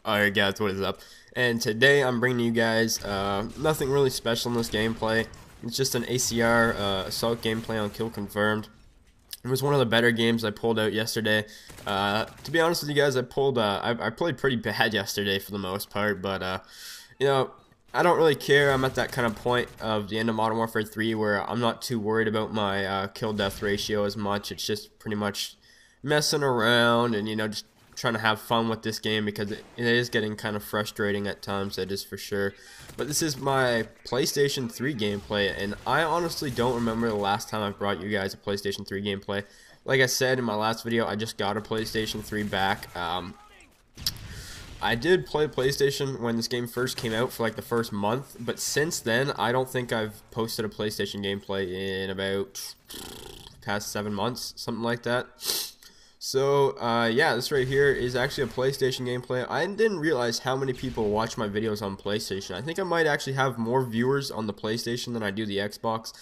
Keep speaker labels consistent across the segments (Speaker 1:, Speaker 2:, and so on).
Speaker 1: Alright guys, what is up? And today I'm bringing you guys nothing really special in this gameplay. It's just an ACR Assault gameplay on Kill Confirmed. It was one of the better games I pulled out yesterday. To be honest with you guys, I played pretty bad yesterday for the most part, but you know, I don't really care. I'm at that kind of point of the end of Modern Warfare 3 where I'm not too worried about my kill-death ratio as much. It's just pretty much messing around and, you know, just trying to have fun with this game because it is getting kind of frustrating at times, that is for sure. But this is my PlayStation 3 gameplay, and I honestly don't remember the last time I brought you guys a PlayStation 3 gameplay. Like I said in my last video, I just got a PlayStation 3 back. I did play PlayStation when this game first came out for like the first month, but since then I don't think I've posted a PlayStation gameplay in about past 7 months, something like that. So yeah, this right here is actually a PlayStation gameplay. I didn't realize how many people watch my videos on PlayStation. I think I might actually have more viewers on the PlayStation than I do the Xbox.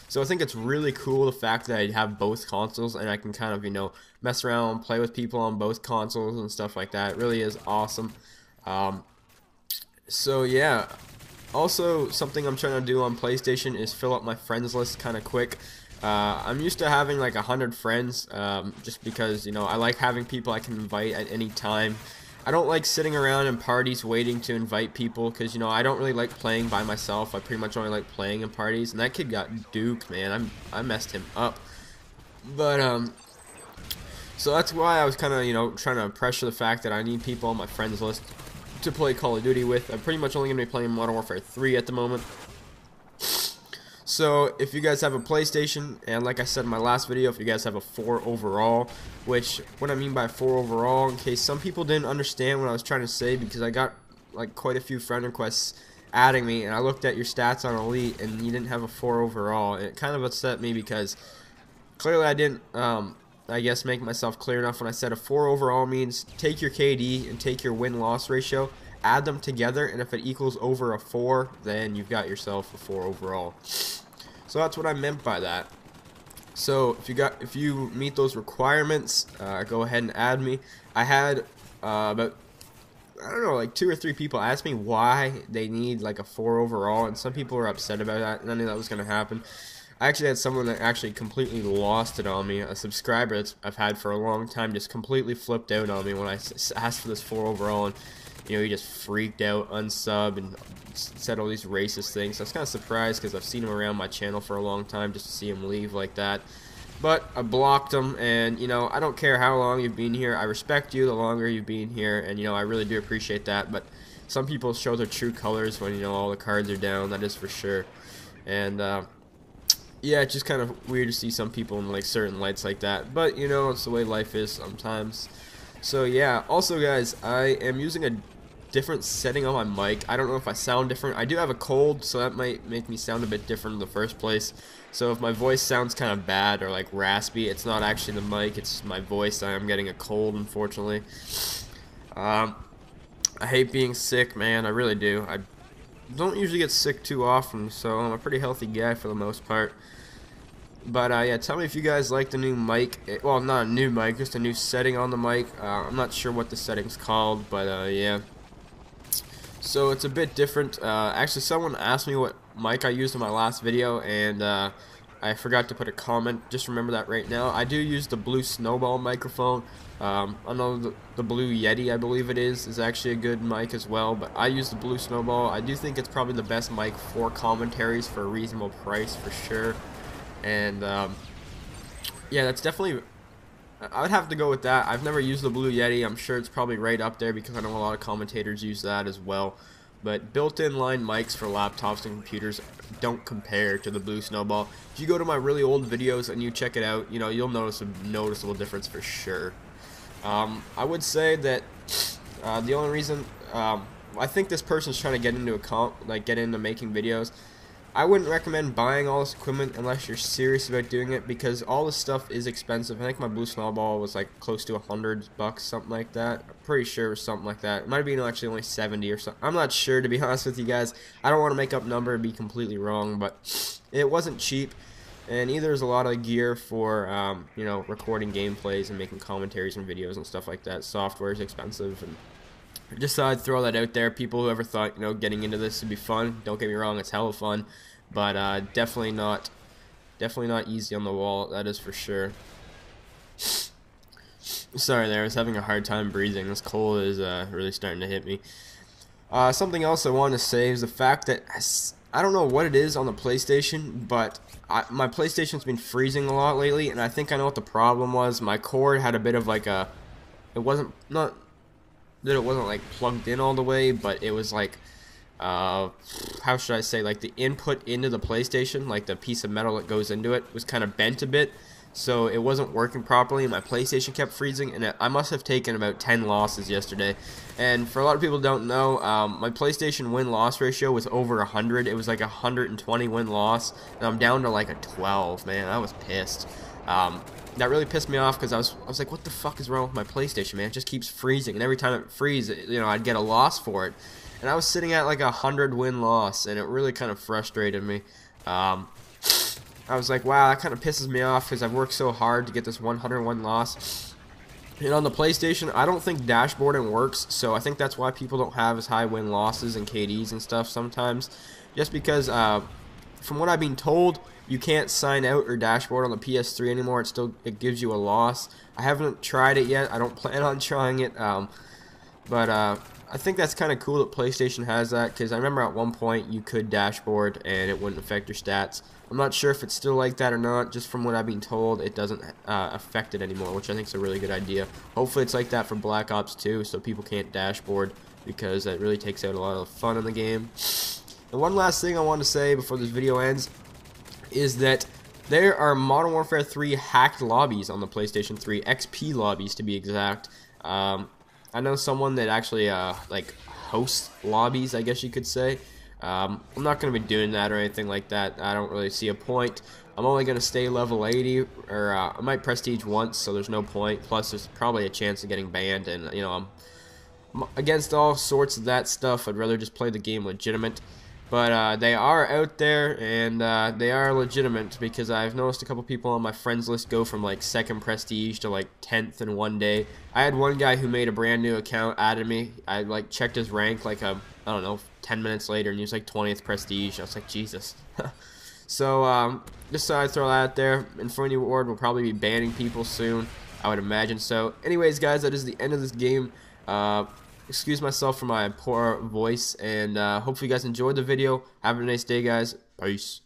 Speaker 1: So I think it's really cool the fact that I have both consoles and I can kind of, you know, mess around and play with people on both consoles and stuff like that. It really is awesome. So yeah, also something I'm trying to do on PlayStation is fill up my friends list kind of quick. I'm used to having like 100 friends, just because, you know, I like having people I can invite at any time. I don't like sitting around in parties waiting to invite people because, you know, I don't really like playing by myself. I pretty much only like playing in parties, and that kid got duped, man. I messed him up. But so that's why I was kind of, you know, trying to pressure the fact that I need people on my friends list to play Call of Duty with. I'm pretty much only going to be playing Modern Warfare 3 at the moment. So if you guys have a PlayStation, and like I said in my last video, if you guys have a 4 overall, which what I mean by 4 overall, in case some people didn't understand what I was trying to say, because I got like quite a few friend requests adding me, and I looked at your stats on Elite and you didn't have a 4 overall, and it kind of upset me because clearly I didn't I guess make myself clear enough when I said a 4 overall means take your KD and take your win-loss ratio, add them together, and if it equals over a 4, then you've got yourself a 4 overall. So that's what I meant by that. So if you meet those requirements, go ahead and add me. I had about, I don't know, like 2 or 3 people ask me why they need like a 4 overall, and some people were upset about that, and I knew that was going to happen. I actually had someone that actually completely lost it on me. A subscriber that I've had for a long time just completely flipped out on me when I asked for this 4 overall, and you know, he just freaked out, unsubbed, and said all these racist things. So I was kind of surprised because I've seen him around my channel for a long time just to see him leave like that. But I blocked him, and, you know, I don't care how long you've been here. I respect you the longer you've been here, and, you know, I really do appreciate that. But some people show their true colors when, you know, all the cards are down, that is for sure. And, yeah, it's just kind of weird to see some people in, like, certain lights like that. But, you know, it's the way life is sometimes. So yeah, also guys, I am using a different setting on my mic. I don't know if I sound different. I do have a cold, so that might make me sound a bit different in the first place. So if my voice sounds kind of bad or like raspy, it's not actually the mic, it's my voice. I am getting a cold, unfortunately. I hate being sick, man, I really do. I don't usually get sick too often, so I'm a pretty healthy guy for the most part. But yeah, tell me if you guys like the new mic. Well, not a new mic, just a new setting on the mic. I'm not sure what the setting's called, but yeah. So it's a bit different. Actually, someone asked me what mic I used in my last video, and I forgot to put a comment. Just remember that right now. I do use the Blue Snowball microphone. I know the Blue Yeti, I believe it is actually a good mic as well, but I use the Blue Snowball. I do think it's probably the best mic for commentaries for a reasonable price for sure. And yeah, that's definitely, I would have to go with that. I've never used the Blue Yeti. I'm sure it's probably right up there because I know a lot of commentators use that as well. But built-in line mics for laptops and computers don't compare to the Blue Snowball. If you go to my really old videos and you check it out, you know, you'll notice a noticeable difference for sure. I would say that the only reason I think this person's trying to get into making videos. I wouldn't recommend buying all this equipment unless you're serious about doing it, because all this stuff is expensive. I think my Blue Snowball was like close to $100, something like that. I'm pretty sure it was something like that. It might have been actually only 70 or something. I'm not sure, to be honest with you guys. I don't want to make up a number and be completely wrong, but it wasn't cheap. And there's a lot of gear for you know, recording gameplays and making commentaries and videos and stuff like that. Software is expensive, and Just thought I'd throw that out there. People who ever thought, you know, getting into this would be fun, don't get me wrong, it's hella fun, but definitely not easy on the wall, that is for sure. Sorry there, I was having a hard time breathing. This cold is really starting to hit me. Something else I wanted to say is the fact that I don't know what it is on the PlayStation, but my PlayStation's been freezing a lot lately, and I think I know what the problem was. My cord had a bit of like a, it wasn't like plugged in all the way, but it was like, how should I say, like the input into the PlayStation, like the piece of metal that goes into it, was kind of bent a bit. So it wasn't working properly, and my PlayStation kept freezing, and I must have taken about 10 losses yesterday. And for a lot of people who don't know, my PlayStation win-loss ratio was over 100. It was like 120 win-loss, and I'm down to like a 12, man. I was pissed. That really pissed me off because I was like, what the fuck is wrong with my PlayStation, man? It just keeps freezing, and every time it freezes, you know, I'd get a loss for it. And I was sitting at like a 100 win-loss, and it really kind of frustrated me. I was like, wow, that kind of pisses me off because I've worked so hard to get this 101 loss. And on the PlayStation, I don't think dashboarding works, so I think that's why people don't have as high win losses and KDs and stuff sometimes. Just because, from what I've been told, you can't sign out or dashboard on the PS3 anymore. It gives you a loss. I haven't tried it yet. I don't plan on trying it. But I think that's kind of cool that PlayStation has that, because I remember at one point you could dashboard and it wouldn't affect your stats. I'm not sure if it's still like that or not. Just from what I've been told, it doesn't affect it anymore, which I think is a really good idea. Hopefully it's like that for Black Ops 2, so people can't dashboard, because that really takes out a lot of the fun in the game. And one last thing I want to say before this video ends is that there are Modern Warfare 3 hacked lobbies on the PlayStation 3, XP lobbies to be exact. I know someone that actually like hosts lobbies, I guess you could say. I'm not going to be doing that or anything like that. I don't really see a point. I'm only going to stay level 80, or I might prestige once, so there's no point. Plus, there's probably a chance of getting banned, and you know, I'm against all sorts of that stuff. I'd rather just play the game legitimate. But they are out there, and they are legitimate, because I've noticed a couple people on my friends list go from like 2nd prestige to like 10th in one day. I had one guy who made a brand new account, added me. I like checked his rank like I don't know, 10 minutes later, and he was like 20th prestige. I was like, Jesus. So just thought I'd throw that out there. Infinity Ward will probably be banning people soon, I would imagine. So anyways, guys, that is the end of this game. Excuse myself for my poor voice, and hopefully you guys enjoyed the video. Have a nice day, guys. Peace.